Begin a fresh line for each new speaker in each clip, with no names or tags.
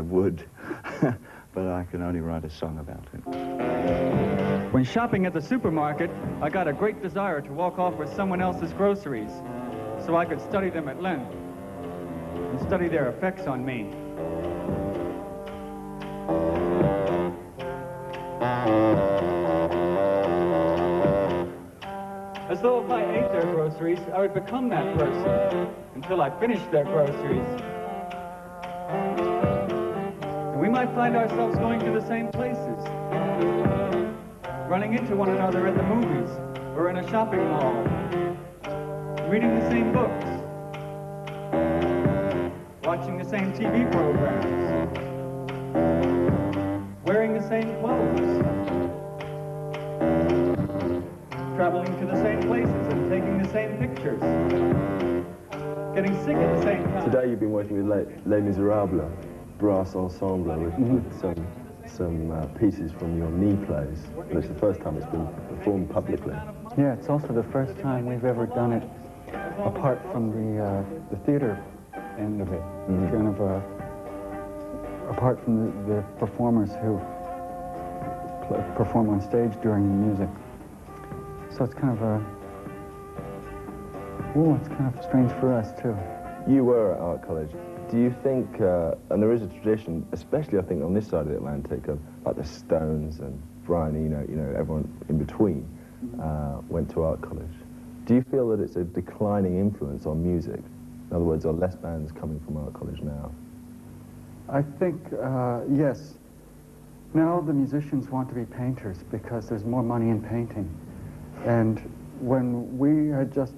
would, but I can only write a song about it.
When shopping at the supermarket, I got a great desire to walk off with someone else's groceries so I could study them at length and study their effects on me. As though if I ate their groceries, I would become that person until I finished their groceries. And we might find ourselves going to the same places, running into one another at the movies or in a shopping mall, reading the same books, watching the same TV programs, wearing the same clothes, traveling to the same places and taking the same pictures, getting sick at the same time.
Today you've been working with Les Miserables, brass ensemble with some pieces from your knee plays. And it's the first time it's been performed publicly.
Yeah, it's also the first time we've ever done it apart from the theater end of it. Kind of apart from the performers who perform on stage during the music. So it's kind of it's kind of strange for us too.
You were at art college. Do you think, and there is a tradition, especially I think on this side of the Atlantic, of like the Stones and Brian Eno, everyone in between went to art college. Do you feel that it's a declining influence on music? In other words, are less bands coming from art college now?
I think, yes. Now the musicians want to be painters because there's more money in painting. And when we had just,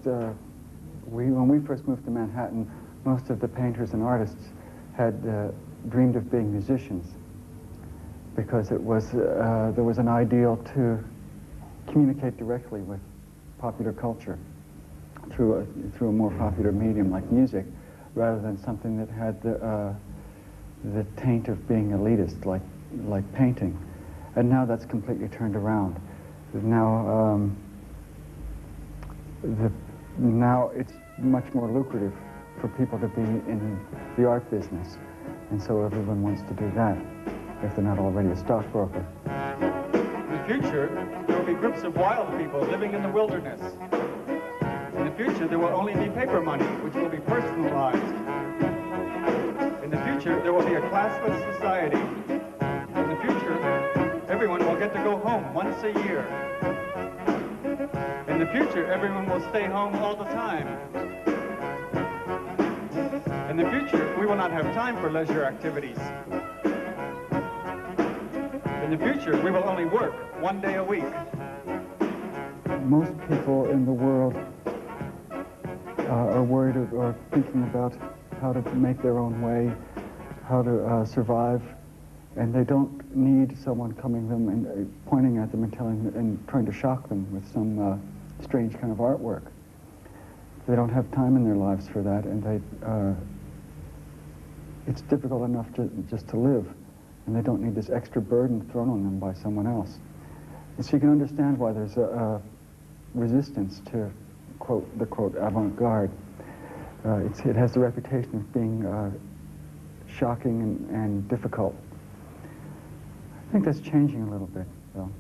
when we first moved to Manhattan, most of the painters and artists had dreamed of being musicians because it was, there was an ideal to communicate directly with popular culture through a more popular medium like music, rather than something that had the taint of being elitist like painting. And now that's completely turned around. Now, now it's much more lucrative for people to be in the art business, and so everyone wants to do that, if they're not already a stockbroker.
In the future, there will be groups of wild people living in the wilderness. In the future, there will only be paper money, which will be personalized. In the future, there will be a classless society. In the future, everyone will get to go home once a year. In the future, everyone will stay home all the time. In the future, we will not have time for leisure activities. In the future, we will only work 1 day a week.
Most people in the world are worried or thinking about how to make their own way, how to survive, and they don't need someone coming them and pointing at them and telling them and trying to shock them with some strange kind of artwork. They don't have time in their lives for that, and it's difficult enough just to live, and they don't need this extra burden thrown on them by someone else. And so you can understand why there's a resistance to the quote avant-garde. It has the reputation of being shocking and difficult. I think that's changing a little bit, though.